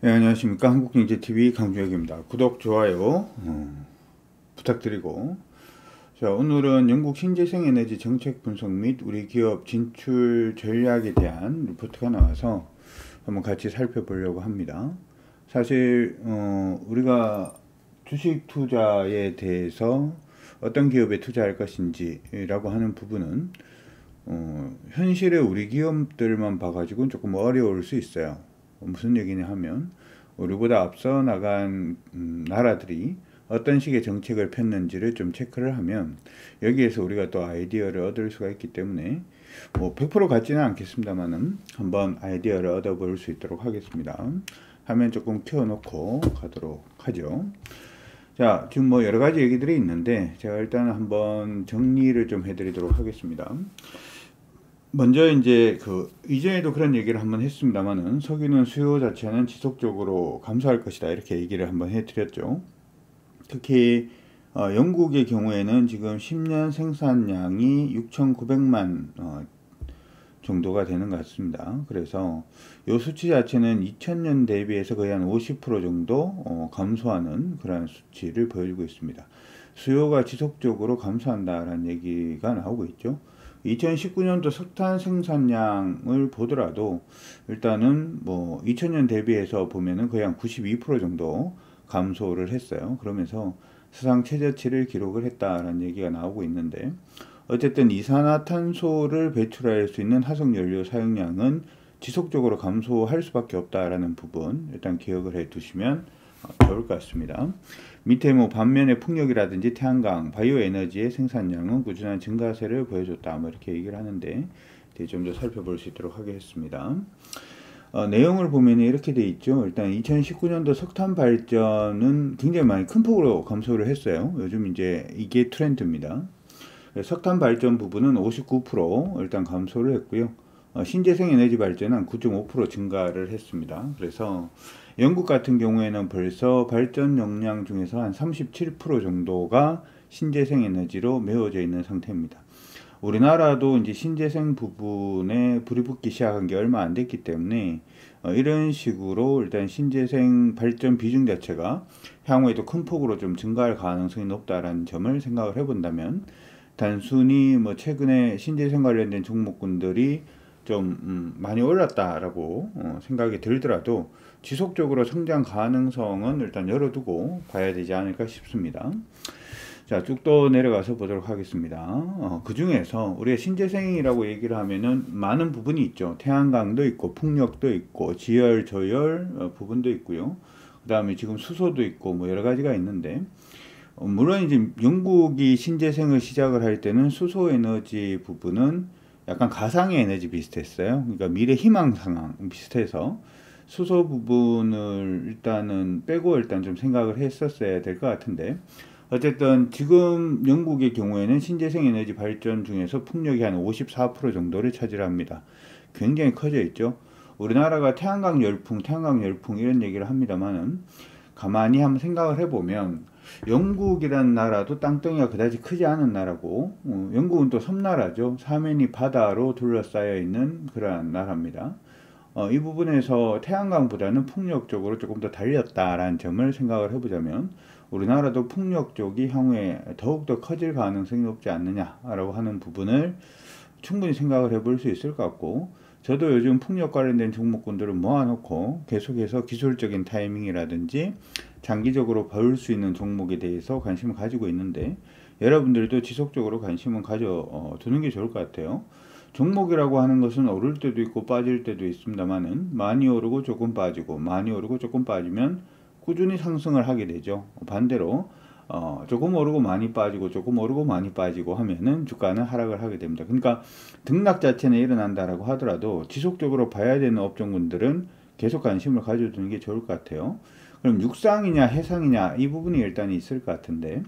네, 안녕하십니까. 한국경제TV 강주혁입니다. 구독, 좋아요 부탁드리고, 자, 오늘은 영국 신재생에너지 정책 분석 및 우리 기업 진출 전략에 대한 리포트가 나와서 한번 같이 살펴보려고 합니다. 사실 우리가 주식 투자에 대해서 어떤 기업에 투자할 것인지 라고 하는 부분은 현실의 우리 기업들만 봐가지고는 조금 어려울 수 있어요. 무슨 얘기냐 하면 우리보다 앞서 나간 나라들이 어떤 식의 정책을 폈는지를 좀 체크를 하면 여기에서 우리가 또 아이디어를 얻을 수가 있기 때문에 뭐 100% 같지는 않겠습니다만은 한번 아이디어를 얻어볼 수 있도록 하겠습니다. 화면 조금 켜놓고 가도록 하죠. 자, 지금 뭐 여러 가지 얘기들이 있는데 제가 일단 한번 정리를 좀 해드리도록 하겠습니다. 먼저 이제 이전에도 그런 얘기를 한번 했습니다만은 석유는 수요 자체는 지속적으로 감소할 것이다 이렇게 얘기를 한번 해드렸죠. 특히 영국의 경우에는 지금 10년 생산량이 6,900만 정도가 되는 것 같습니다. 그래서 이 수치 자체는 2000년 대비해서 거의 한 50% 정도 감소하는 그런 수치를 보여주고 있습니다. 수요가 지속적으로 감소한다라는 얘기가 나오고 있죠. 2019년도 석탄 생산량을 보더라도 일단은 뭐 2000년 대비해서 보면은 거의 한 92% 정도 감소를 했어요. 그러면서 사상 최저치를 기록을 했다라는 얘기가 나오고 있는데, 어쨌든 이산화탄소를 배출할 수 있는 화석연료 사용량은 지속적으로 감소할 수밖에 없다라는 부분 일단 기억을 해 두시면 좋을 것 같습니다. 밑에 뭐 반면에 풍력이라든지 태양광, 바이오에너지의 생산량은 꾸준한 증가세를 보여줬다 뭐 이렇게 얘기를 하는데 좀 더 살펴볼 수 있도록 하겠습니다. 내용을 보면 이렇게 돼 있죠. 일단 2019년도 석탄 발전은 굉장히 많이 큰 폭으로 감소를 했어요. 요즘 이제 이게 트렌드입니다. 석탄 발전 부분은 59% 일단 감소를 했고요. 신재생 에너지 발전은 9.5% 증가를 했습니다. 그래서 영국 같은 경우에는 벌써 발전 용량 중에서 한 37% 정도가 신재생 에너지로 메워져 있는 상태입니다. 우리나라도 이제 신재생 부분에 불이 붙기 시작한 게 얼마 안 됐기 때문에 이런 식으로 일단 신재생 발전 비중 자체가 향후에도 큰 폭으로 좀 증가할 가능성이 높다라는 점을 생각을 해본다면, 단순히 뭐 최근에 신재생 관련된 종목군들이 좀 많이 올랐다라고 생각이 들더라도 지속적으로 성장 가능성은 일단 열어두고 봐야 되지 않을까 싶습니다. 자, 쭉 또 내려가서 보도록 하겠습니다. 그 중에서 우리가 신재생이라고 얘기를 하면은 많은 부분이 있죠. 태양광도 있고, 풍력도 있고, 지열, 저열 부분도 있고요. 그 다음에 지금 수소도 있고, 뭐 여러 가지가 있는데, 물론 이제 영국이 신재생을 시작을 할 때는 수소 에너지 부분은 약간 가상의 에너지 비슷했어요. 그러니까 미래 희망 상황 비슷해서 수소 부분을 일단은 빼고 일단 좀 생각을 했었어야 될 것 같은데, 어쨌든 지금 영국의 경우에는 신재생 에너지 발전 중에서 풍력이 한 54% 정도를 차지합니다. 굉장히 커져 있죠. 우리나라가 태양광 열풍 이런 얘기를 합니다만은 가만히 한번 생각을 해보면 영국이라는 나라도 땅덩이가 그다지 크지 않은 나라고, 영국은 또 섬나라죠. 사면이 바다로 둘러싸여 있는 그러한 나라입니다. 이 부분에서 태양광보다는 풍력 쪽으로 조금 더 달렸다라는 점을 생각을 해보자면 우리나라도 풍력 쪽이 향후에 더욱더 커질 가능성이 높지 않느냐라고 하는 부분을 충분히 생각을 해볼 수 있을 것 같고, 저도 요즘 풍력 관련된 종목군들을 모아놓고 계속해서 기술적인 타이밍이라든지 장기적으로 벌 수 있는 종목에 대해서 관심을 가지고 있는데, 여러분들도 지속적으로 관심을 가져 두는 게 좋을 것 같아요. 종목이라고 하는 것은 오를 때도 있고 빠질 때도 있습니다만은 많이 오르고 조금 빠지고 많이 오르고 조금 빠지면 꾸준히 상승을 하게 되죠. 반대로 조금 오르고 많이 빠지고 조금 오르고 많이 빠지고 하면은 주가는 하락을 하게 됩니다. 그러니까 등락 자체는 일어난다라고 하더라도 지속적으로 봐야 되는 업종군들은 계속 관심을 가져두는 게 좋을 것 같아요. 그럼 육상이냐 해상이냐 이 부분이 일단 있을 것 같은데,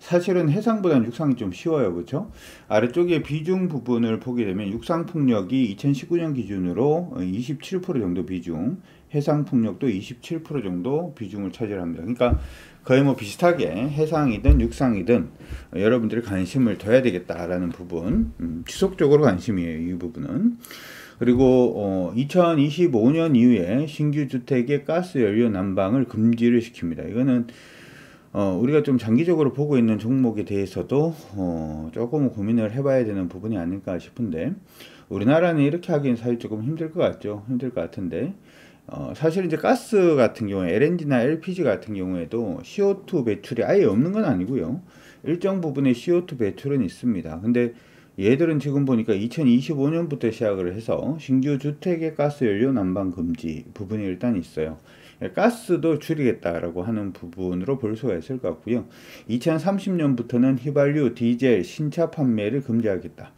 사실은 해상보다는 육상이 좀 쉬워요. 그렇죠? 아래쪽에 비중 부분을 보게 되면 육상 풍력이 2019년 기준으로 27% 정도 비중, 해상 풍력도 27% 정도 비중을 차지합니다. 그러니까 거의 뭐 비슷하게 해상이든 육상이든 여러분들이 관심을 둬야 되겠다라는 부분, 지속적으로 관심이에요. 이 부분은. 그리고 2025년 이후에 신규 주택의 가스 연료 난방을 금지를 시킵니다. 이거는 우리가 좀 장기적으로 보고 있는 종목에 대해서도 조금 고민을 해봐야 되는 부분이 아닐까 싶은데, 우리나라는 이렇게 하기엔 사실 조금 힘들 것 같죠. 힘들 것 같은데, 사실 이제 가스 같은 경우에 LNG나 LPG 같은 경우에도 CO2 배출이 아예 없는 건 아니고요. 일정 부분의 CO2 배출은 있습니다. 근데 얘들은 지금 보니까 2025년부터 시작을 해서 신규 주택의 가스 연료 난방 금지 부분이 일단 있어요. 가스도 줄이겠다라고 하는 부분으로 볼 수가 있을 것 같고요. 2030년부터는 휘발유, 디젤, 신차 판매를 금지하겠다.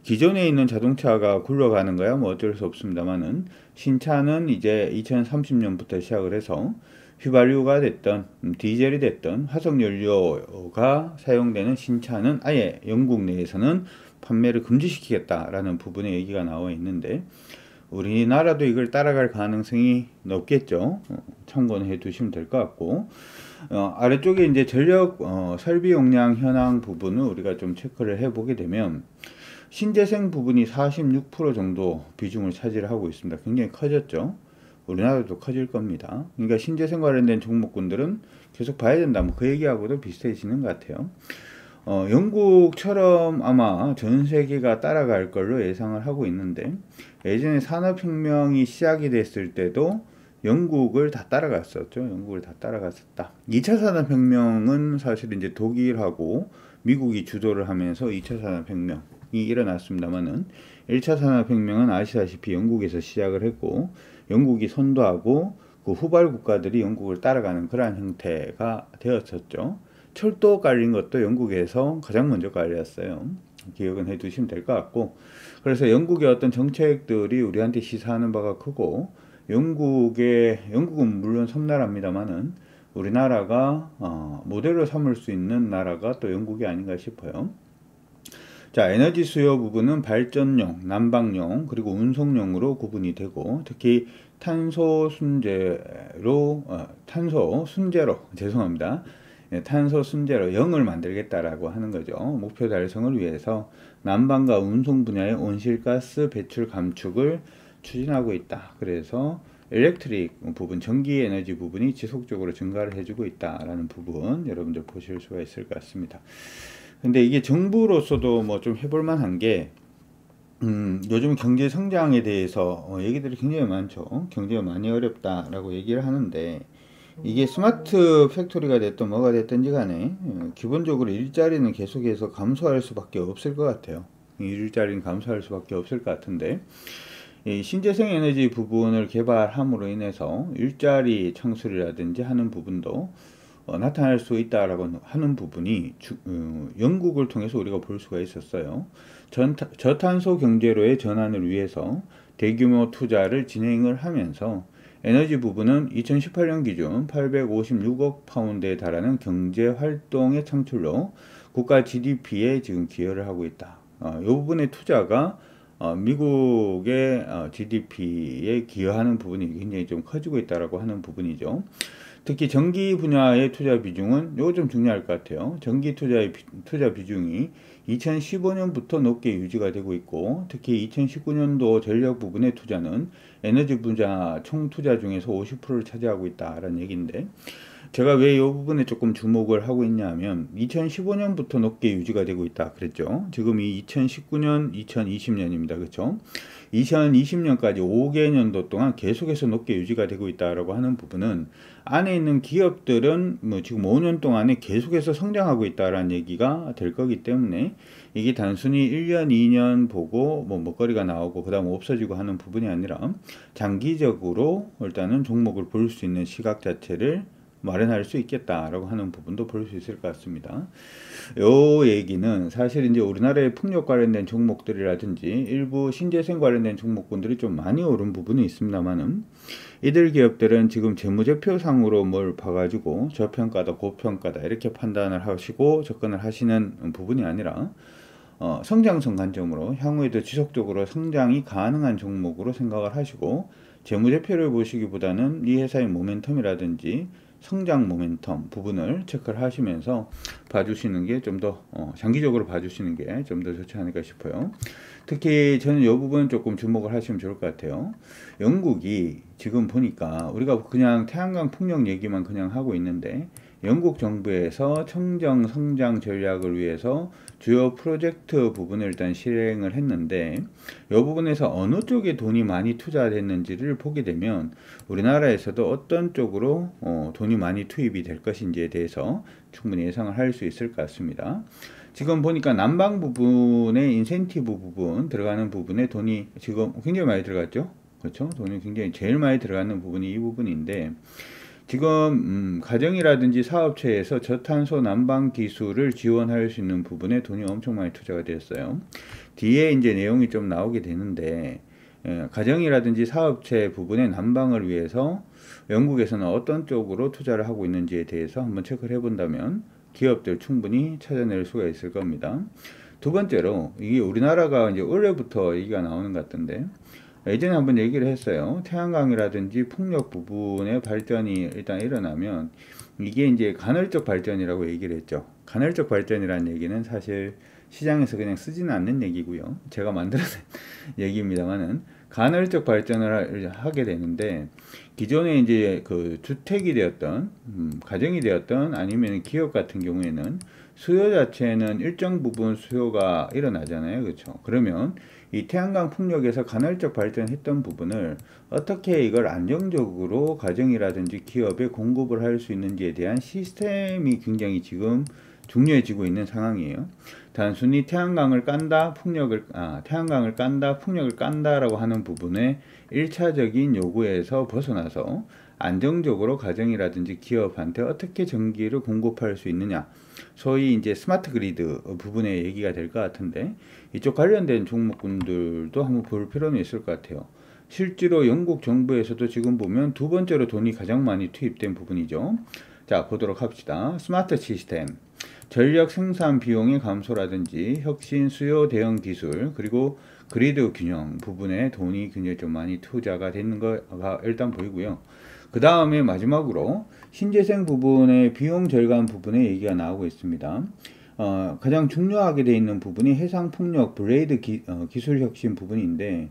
기존에 있는 자동차가 굴러가는 거야 뭐 어쩔 수 없습니다만은, 신차는 이제 2030년부터 시작을 해서 휘발유가 됐던 디젤이 됐던 화석연료가 사용되는 신차는 아예 영국 내에서는 판매를 금지시키겠다라는 부분의 얘기가 나와 있는데, 우리나라도 이걸 따라갈 가능성이 높겠죠. 참고는 해 두시면 될 것 같고, 아래쪽에 이제 전력 설비 용량 현황 부분을 우리가 좀 체크를 해 보게 되면, 신재생 부분이 46% 정도 비중을 차지하고 있습니다. 굉장히 커졌죠. 우리나라도 커질 겁니다. 그러니까 신재생 관련된 종목군들은 계속 봐야 된다. 뭐 그 얘기하고도 비슷해지는 것 같아요. 영국처럼 아마 전 세계가 따라갈 걸로 예상을 하고 있는데, 예전에 산업혁명이 시작이 됐을 때도 영국을 다 따라갔었죠. 영국을 다 따라갔었다. 2차 산업혁명은 사실 이제 독일하고 미국이 주도를 하면서 2차 산업혁명이 일어났습니다만은, 1차 산업혁명은 아시다시피 영국에서 시작을 했고, 영국이 선도하고 그 후발 국가들이 영국을 따라가는 그러한 형태가 되었었죠. 철도 깔린 것도 영국에서 가장 먼저 깔렸어요. 기억은 해 두시면 될 것 같고, 그래서 영국의 어떤 정책들이 우리한테 시사하는 바가 크고, 영국은 물론 섬나라입니다만은 우리나라가 모델로 삼을 수 있는 나라가 또 영국이 아닌가 싶어요. 자, 에너지 수요 부분은 발전용, 난방용, 그리고 운송용으로 구분이 되고, 특히 탄소 순제로 죄송합니다. 탄소 순제로 0을 만들겠다라고 하는 거죠. 목표 달성을 위해서 난방과 운송 분야의 온실가스 배출 감축을 추진하고 있다. 그래서 일렉트릭 부분, 전기 에너지 부분이 지속적으로 증가를 해주고 있다라는 부분 여러분들 보실 수가 있을 것 같습니다. 근데 이게 정부로서도 뭐 좀 해볼 만한 게, 요즘 경제 성장에 대해서 얘기들이 굉장히 많죠. 경제가 많이 어렵다라고 얘기를 하는데, 이게 스마트 팩토리가 됐든 뭐가 됐든지 간에 기본적으로 일자리는 계속해서 감소할 수밖에 없을 것 같아요. 일자리는 감소할 수밖에 없을 것 같은데, 이 신재생 에너지 부분을 개발함으로 인해서 일자리 창출이라든지 하는 부분도 나타날 수 있다라고 하는 부분이 영국을 통해서 우리가 볼 수가 있었어요. 저탄소 경제로의 전환을 위해서 대규모 투자를 진행을 하면서 에너지 부분은 2018년 기준 856억 파운드에 달하는 경제 활동의 창출로 국가 GDP에 지금 기여를 하고 있다. 이 부분의 투자가 미국의 GDP에 기여하는 부분이 굉장히 좀 커지고 있다라고 하는 부분이죠. 특히 전기 분야의 투자 비중은 이거 좀 중요할 것 같아요. 전기 투자 비중이 2015년부터 높게 유지가 되고 있고, 특히 2019년도 전력 부분의 투자는 에너지 분야 총 투자 중에서 50%를 차지하고 있다라는 얘기인데, 제가 왜 이 부분에 조금 주목을 하고 있냐면 2015년부터 높게 유지가 되고 있다 그랬죠. 지금이 2019년, 2020년입니다. 그렇죠? 2020년까지 5개년도 동안 계속해서 높게 유지가 되고 있다라고 하는 부분은, 안에 있는 기업들은 뭐 지금 5년 동안에 계속해서 성장하고 있다라는 얘기가 될 거기 때문에, 이게 단순히 1년, 2년 보고 뭐 먹거리가 나오고 그 다음 없어지고 하는 부분이 아니라 장기적으로 일단은 종목을 볼 수 있는 시각 자체를 마련할 수 있겠다라고 하는 부분도 볼 수 있을 것 같습니다. 요 얘기는 사실 이제 우리나라의 풍력 관련된 종목들이라든지 일부 신재생 관련된 종목군들이 좀 많이 오른 부분이 있습니다만은, 이들 기업들은 지금 재무제표상으로 뭘 봐가지고 저평가다, 고평가다 이렇게 판단을 하시고 접근을 하시는 부분이 아니라, 성장성 관점으로 향후에도 지속적으로 성장이 가능한 종목으로 생각을 하시고, 재무제표를 보시기보다는 이 회사의 모멘텀이라든지 성장 모멘텀 부분을 체크를 하시면서 봐주시는 게 좀 더 장기적으로 봐주시는 게 좀 더 좋지 않을까 싶어요. 특히 저는 이 부분 조금 주목을 하시면 좋을 것 같아요. 영국이 지금 보니까 우리가 그냥 태양광 풍력 얘기만 그냥 하고 있는데 영국 정부에서 청정 성장 전략을 위해서 주요 프로젝트 부분을 일단 실행을 했는데 이 부분에서 어느 쪽에 돈이 많이 투자됐는지를 보게 되면 우리나라에서도 어떤 쪽으로 돈이 많이 투입이 될 것인지에 대해서 충분히 예상을 할 수 있을 것 같습니다. 지금 보니까 난방 부분에 인센티브 부분 들어가는 부분에 돈이 지금 굉장히 많이 들어갔죠. 그렇죠? 돈이 굉장히 제일 많이 들어가는 부분이 이 부분인데 지금 가정이라든지 사업체에서 저탄소 난방 기술을 지원할 수 있는 부분에 돈이 엄청 많이 투자가 되었어요. 뒤에 이제 내용이 좀 나오게 되는데 가정이라든지 사업체 부분의 난방을 위해서 영국에서는 어떤 쪽으로 투자를 하고 있는지에 대해서 한번 체크를 해본다면 기업들 충분히 찾아낼 수가 있을 겁니다. 두 번째로 이게 우리나라가 이제 원래부터 얘기가 나오는 것 같던데 예전에 한번 얘기를 했어요. 태양광이라든지 풍력 부분의 발전이 일단 일어나면 이게 이제 간헐적 발전이라고 얘기를 했죠. 간헐적 발전이라는 얘기는 사실 시장에서 그냥 쓰지는 않는 얘기고요. 제가 만들어낸 얘기입니다만은 간헐적 발전을 하게 되는데 기존에 이제 그 주택이 되었던 가정이 되었던 아니면 기업 같은 경우에는 수요 자체는 일정 부분 수요가 일어나잖아요. 그렇죠? 그러면 이 태양광 풍력에서 간헐적 발전했던 부분을 어떻게 이걸 안정적으로 가정이라든지 기업에 공급을 할 수 있는지에 대한 시스템이 굉장히 지금 중요해지고 있는 상황이에요. 단순히 태양광을 깐다, 태양광을 깐다, 풍력을 깐다라고 하는 부분의 1차적인 요구에서 벗어나서 안정적으로 가정이라든지 기업한테 어떻게 전기를 공급할 수 있느냐. 소위 이제 스마트 그리드 부분의 얘기가 될 것 같은데 이쪽 관련된 종목군들도 한번 볼 필요는 있을 것 같아요. 실제로 영국 정부에서도 지금 보면 두 번째로 돈이 가장 많이 투입된 부분이죠. 자, 보도록 합시다. 스마트 시스템. 전력 생산 비용의 감소라든지 혁신 수요 대응 기술 그리고 그리드 균형 부분에 돈이 굉장히 좀 많이 투자가 되는 거가 일단 보이고요. 그 다음에 마지막으로 신재생 부분의 비용 절감 부분의 얘기가 나오고 있습니다. 가장 중요하게 되어 있는 부분이 해상풍력 블레이드 기술 혁신 부분인데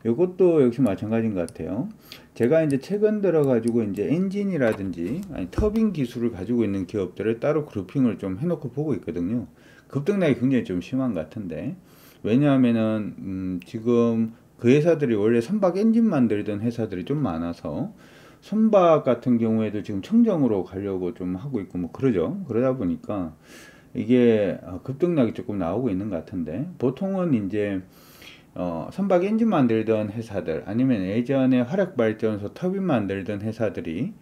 이것도 역시 마찬가지인 것 같아요. 제가 이제 최근 들어 가지고 이제 엔진이라든지 터빈 기술을 가지고 있는 기업들을 따로 그룹핑을 좀 해놓고 보고 있거든요. 급등락이 굉장히 좀 심한 것 같은데 왜냐하면은 지금 그 회사들이 원래 선박 엔진 만들던 회사들이 좀 많아서 선박 같은 경우에도 지금 청정으로 가려고 좀 하고 있고 뭐 그러죠. 그러다 보니까 이게 급등락이 조금 나오고 있는 것 같은데 보통은 이제 선박 엔진 만들던 회사들 아니면 예전에 화력발전소 터빈 만들던 회사들이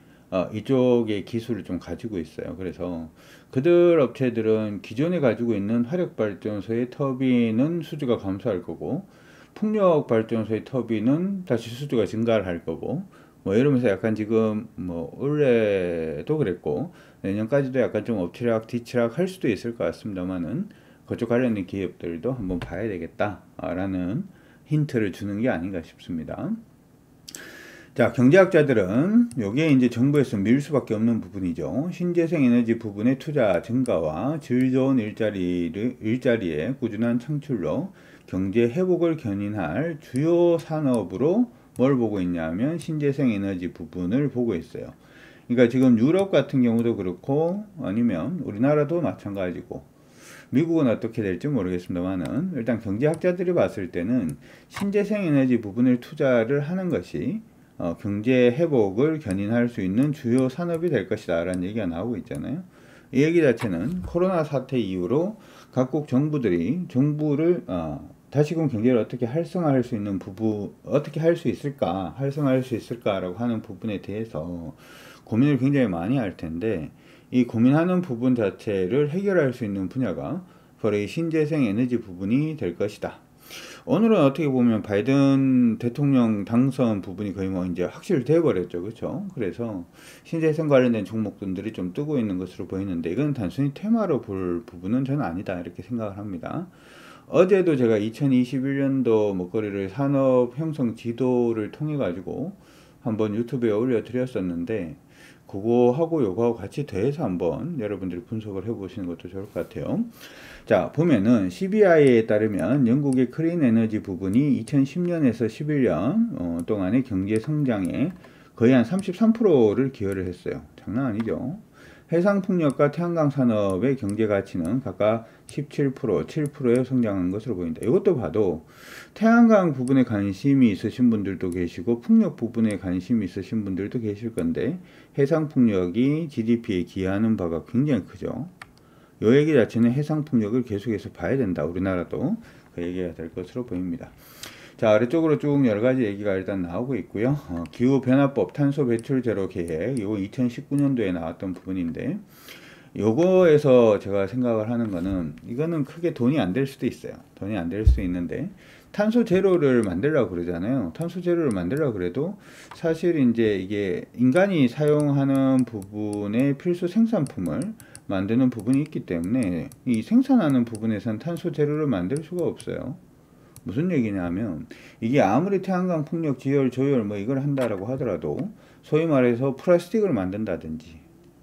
이쪽의 기술을 좀 가지고 있어요. 그래서 그들 업체들은 기존에 가지고 있는 화력발전소의 터빈은 수주가 감소할 거고 풍력발전소의 터빈은 다시 수주가 증가를 할 거고 뭐 이러면서 약간 지금 뭐 올해도 그랬고 내년까지도 약간 좀 엎치락 뒤치락 할 수도 있을 것 같습니다만은 그쪽 관련된 기업들도 한번 봐야 되겠다라는 힌트를 주는 게 아닌가 싶습니다. 자, 경제학자들은 요게 이제 정부에서 밀 수밖에 없는 부분이죠. 신재생 에너지 부분의 투자 증가와 질 좋은 일자리의 꾸준한 창출로 경제 회복을 견인할 주요 산업으로 뭘 보고 있냐면 신재생 에너지 부분을 보고 있어요. 그러니까 지금 유럽 같은 경우도 그렇고 아니면 우리나라도 마찬가지고 미국은 어떻게 될지 모르겠습니다만은 일단 경제학자들이 봤을 때는 신재생 에너지 부분을 투자를 하는 것이 경제 회복을 견인할 수 있는 주요 산업이 될 것이다 라는 얘기가 나오고 있잖아요. 이 얘기 자체는 코로나 사태 이후로 각국 정부들이 정부를 다시금 경제를 어떻게 활성화할 수 있는 부분, 어떻게 할 수 있을까, 활성화할 수 있을까라고 하는 부분에 대해서 고민을 굉장히 많이 할 텐데, 이 고민하는 부분 자체를 해결할 수 있는 분야가 바로 이 신재생 에너지 부분이 될 것이다. 오늘은 어떻게 보면 바이든 대통령 당선 부분이 거의 뭐 이제 확실돼 버렸죠. 그렇죠? 그래서 신재생 관련된 종목들이 좀 뜨고 있는 것으로 보이는데, 이건 단순히 테마로 볼 부분은 저는 아니다. 이렇게 생각을 합니다. 어제도 제가 2021년도 먹거리를 산업 형성 지도를 통해 가지고 한번 유튜브에 올려 드렸었는데 그거하고 요거하고 같이 더해서 한번 여러분들이 분석을 해보시는 것도 좋을 것 같아요. 자, 보면은 CBI에 따르면 영국의 클린 에너지 부분이 2010년에서 11년 동안의 경제 성장에 거의 한 33%를 기여를 했어요. 장난 아니죠. 해상풍력과 태양광 산업의 경제 가치는 각각 17%, 7%에 성장한 것으로 보인다. 이것도 봐도 태양광 부분에 관심이 있으신 분들도 계시고 풍력 부분에 관심이 있으신 분들도 계실 건데 해상풍력이 GDP에 기여하는 바가 굉장히 크죠. 이 얘기 자체는 해상풍력을 계속해서 봐야 된다. 우리나라도 그 얘기가 될 것으로 보입니다. 자, 아래쪽으로 쭉 여러가지 얘기가 일단 나오고 있고요. 기후변화법 탄소 배출 제로 계획, 이거 2019년도에 나왔던 부분인데, 요거에서 제가 생각을 하는 거는, 이거는 크게 돈이 안 될 수도 있어요. 돈이 안 될 수 있는데, 탄소 제로를 만들려고 그러잖아요. 탄소 제로를 만들려고 그래도, 사실 이제 이게 인간이 사용하는 부분의 필수 생산품을 만드는 부분이 있기 때문에, 이 생산하는 부분에선 탄소 제로를 만들 수가 없어요. 무슨 얘기냐면 이게 아무리 태양광 풍력 지열 조열 뭐 이걸 한다라고 하더라도 소위 말해서 플라스틱을 만든다든지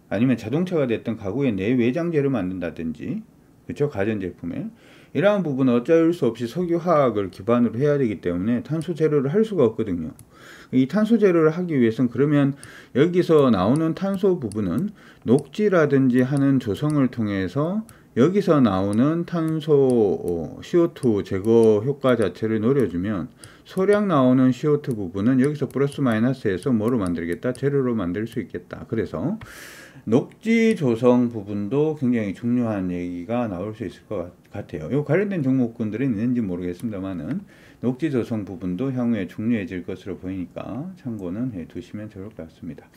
아니면 자동차가 됐던 가구의 내외장재를 만든다든지 그렇죠, 가전제품에 이러한 부분은 어쩔 수 없이 석유화학을 기반으로 해야 되기 때문에 탄소 제로를 할 수가 없거든요. 이 탄소 제로를 하기 위해서는 그러면 여기서 나오는 탄소 부분은 녹지라든지 하는 조성을 통해서 여기서 나오는 탄소 CO2 제거 효과 자체를 노려주면 소량 나오는 CO2 부분은 여기서 플러스 마이너스해서 뭐로 만들겠다? 재료로 만들 수 있겠다. 그래서 녹지 조성 부분도 굉장히 중요한 얘기가 나올 수 있을 것 같아요. 이 관련된 종목군들은 있는지 모르겠습니다만은 녹지 조성 부분도 향후에 중요해질 것으로 보이니까 참고는 해 두시면 좋을 것 같습니다.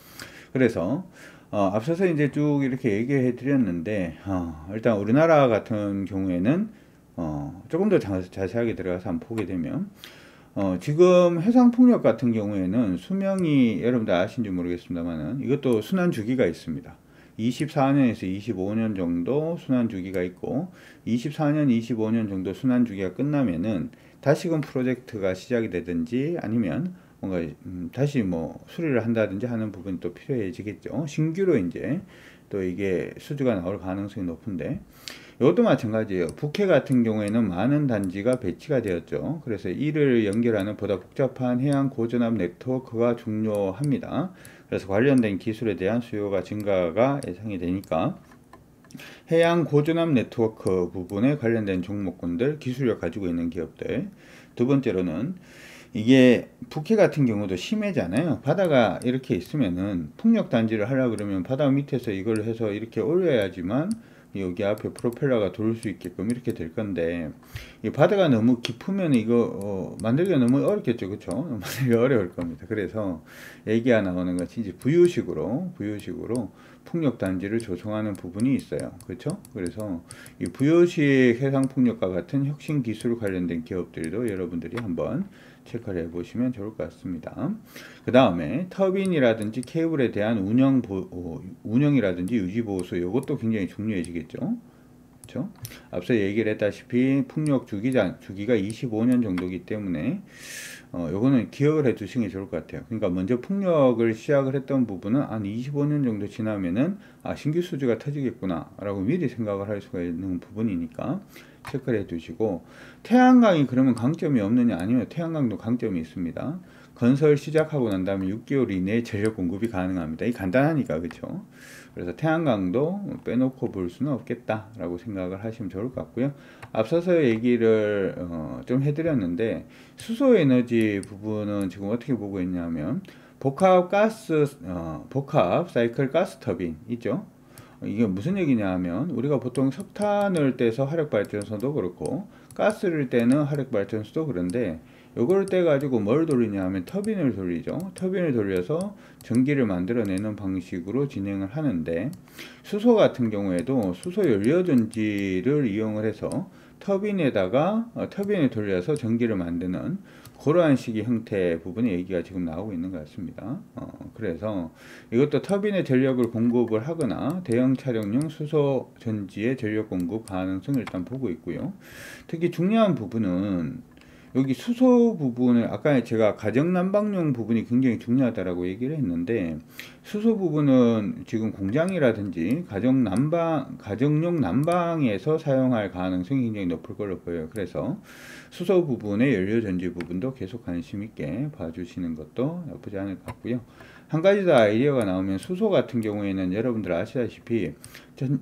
그래서 앞서서 이제 쭉 이렇게 얘기해 드렸는데 일단 우리나라 같은 경우에는 조금 더 자세하게 들어가서 한번 보게 되면 지금 해상풍력 같은 경우에는 수명이 여러분들 아신지 모르겠습니다만은 이것도 순환 주기가 있습니다. 24년에서 25년 정도 순환 주기가 있고 24년, 25년 정도 순환 주기가 끝나면은 다시금 프로젝트가 시작이 되든지 아니면 뭔가 다시 뭐 수리를 한다든지 하는 부분이 또 필요해지겠죠. 신규로 이제 또 이게 수주가 나올 가능성이 높은데 이것도 마찬가지예요. 북해 같은 경우에는 많은 단지가 배치가 되었죠. 그래서 이를 연결하는 보다 복잡한 해양 고전압 네트워크가 중요합니다. 그래서 관련된 기술에 대한 수요가 증가가 예상이 되니까 해양 고전압 네트워크 부분에 관련된 종목군들, 기술력 가지고 있는 기업들. 두 번째로는 이게 북해 같은 경우도 심해잖아요. 바다가 이렇게 있으면은 풍력 단지를 하려고 그러면 바다 밑에서 이걸 해서 이렇게 올려야지만 여기 앞에 프로펠러가 돌 수 있게끔 이렇게 될 건데 이 바다가 너무 깊으면 이거 만들기가 너무 어렵겠죠. 그렇죠? 만들기가 어려울 겁니다. 그래서 얘기가 나오는 것이 이제 부유식으로 풍력 단지를 조성하는 부분이 있어요. 그렇죠? 그래서 이 부유식 해상 풍력과 같은 혁신 기술 관련된 기업들도 여러분들이 한번 체크를 해보시면 좋을 것 같습니다. 그 다음에 터빈이라든지 케이블에 대한 운영이라든지 유지보수 이것도 굉장히 중요해지겠죠. 그렇죠? 앞서 얘기를 했다시피 풍력 주기가 25년 정도이기 때문에 요거는 기억을 해 두시는 게 좋을 것 같아요. 그러니까 먼저 풍력을 시작을 했던 부분은 한 25년 정도 지나면은 신규 수주가 터지겠구나 라고 미리 생각을 할 수가 있는 부분이니까 체크를 해 두시고 태양광이 그러면 강점이 없느냐? 아니면 태양광도 강점이 있습니다. 건설 시작하고 난 다음에 6개월 이내에 전력 공급이 가능합니다. 이 간단하니까 그렇죠. 그래서 태양광도 빼놓고 볼 수는 없겠다라고 생각을 하시면 좋을 것 같고요. 앞서서 얘기를 좀 해드렸는데 수소에너지 부분은 지금 어떻게 보고 있냐면 복합 사이클 가스 터빈 있죠. 이게 무슨 얘기냐 하면 우리가 보통 석탄을 떼서 화력발전소도 그렇고 가스를 떼는 화력발전소도 그런데 요걸 떼 가지고 뭘 돌리냐 하면 터빈을 돌리죠. 터빈을 돌려서 전기를 만들어내는 방식으로 진행을 하는데 수소 같은 경우에도 수소 연료전지를 이용을 해서 터빈에다가 터빈을 돌려서 전기를 만드는 그러한 식의 형태 부분의 얘기가 지금 나오고 있는 것 같습니다. 그래서 이것도 터빈의 전력을 공급을 하거나 대형 차량용 수소 전지의 전력 공급 가능성을 일단 보고 있고요. 특히 중요한 부분은 여기 수소 부분을 아까 제가 가정 난방용 부분이 굉장히 중요하다라고 얘기를 했는데, 수소 부분은 지금 공장이라든지 가정용 난방에서 사용할 가능성이 굉장히 높을 걸로 보여요. 그래서 수소 부분의 연료 전지 부분도 계속 관심 있게 봐주시는 것도 나쁘지 않을 것 같고요. 한 가지 더 아이디어가 나오면, 수소 같은 경우에는 여러분들 아시다시피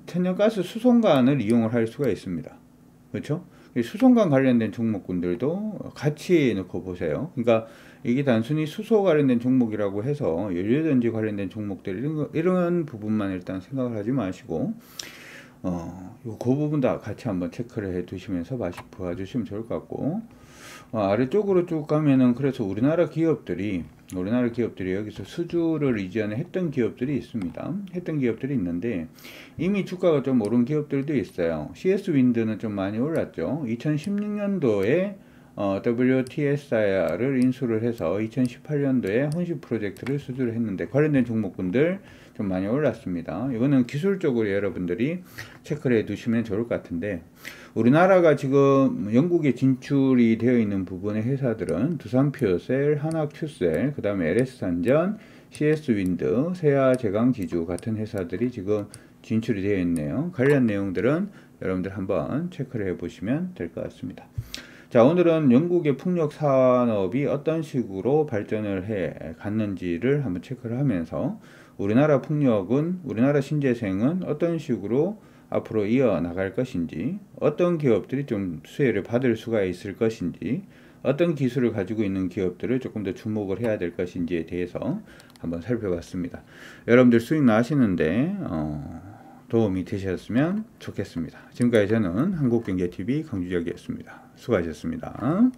천연가스 수송관을 이용을 할 수가 있습니다. 그렇죠? 수송관 관련된 종목군들도 같이 넣고 보세요. 그러니까 이게 단순히 수소 관련된 종목이라고 해서 연료전지 관련된 종목들 이런 부분만 일단 생각을 하지 마시고, 그 부분 다 같이 한번 체크를 해 두시면서 봐주시면 좋을 것 같고, 아래쪽으로 쭉 가면은, 그래서 우리나라 기업들이 여기서 수주를 이전에 했던 기업들이 있습니다. 했던 기업들이 있는데, 이미 주가가 좀 오른 기업들도 있어요. CS 윈드는 좀 많이 올랐죠. 2016년도에 WTSI를 인수를 해서 2018년도에 혼식 프로젝트를 수주를 했는데, 관련된 종목군들 좀 많이 올랐습니다. 이거는 기술적으로 여러분들이 체크를 해 두시면 좋을 것 같은데, 우리나라가 지금 영국에 진출이 되어 있는 부분의 회사들은 두산퓨어셀, 한화큐셀, 그 다음에 LS산전, CS윈드, 세아제강지주 같은 회사들이 지금 진출이 되어 있네요. 관련 내용들은 여러분들 한번 체크를 해 보시면 될 것 같습니다. 자, 오늘은 영국의 풍력 산업이 어떤 식으로 발전을 해 갔는지를 한번 체크를 하면서, 우리나라 풍력은, 우리나라 신재생은 어떤 식으로 앞으로 이어나갈 것인지, 어떤 기업들이 좀 수혜를 받을 수가 있을 것인지, 어떤 기술을 가지고 있는 기업들을 조금 더 주목을 해야 될 것인지에 대해서 한번 살펴봤습니다. 여러분들 수익 나시는데 도움이 되셨으면 좋겠습니다. 지금까지 저는 한국경제TV 강주혁이었습니다. 수고하셨습니다.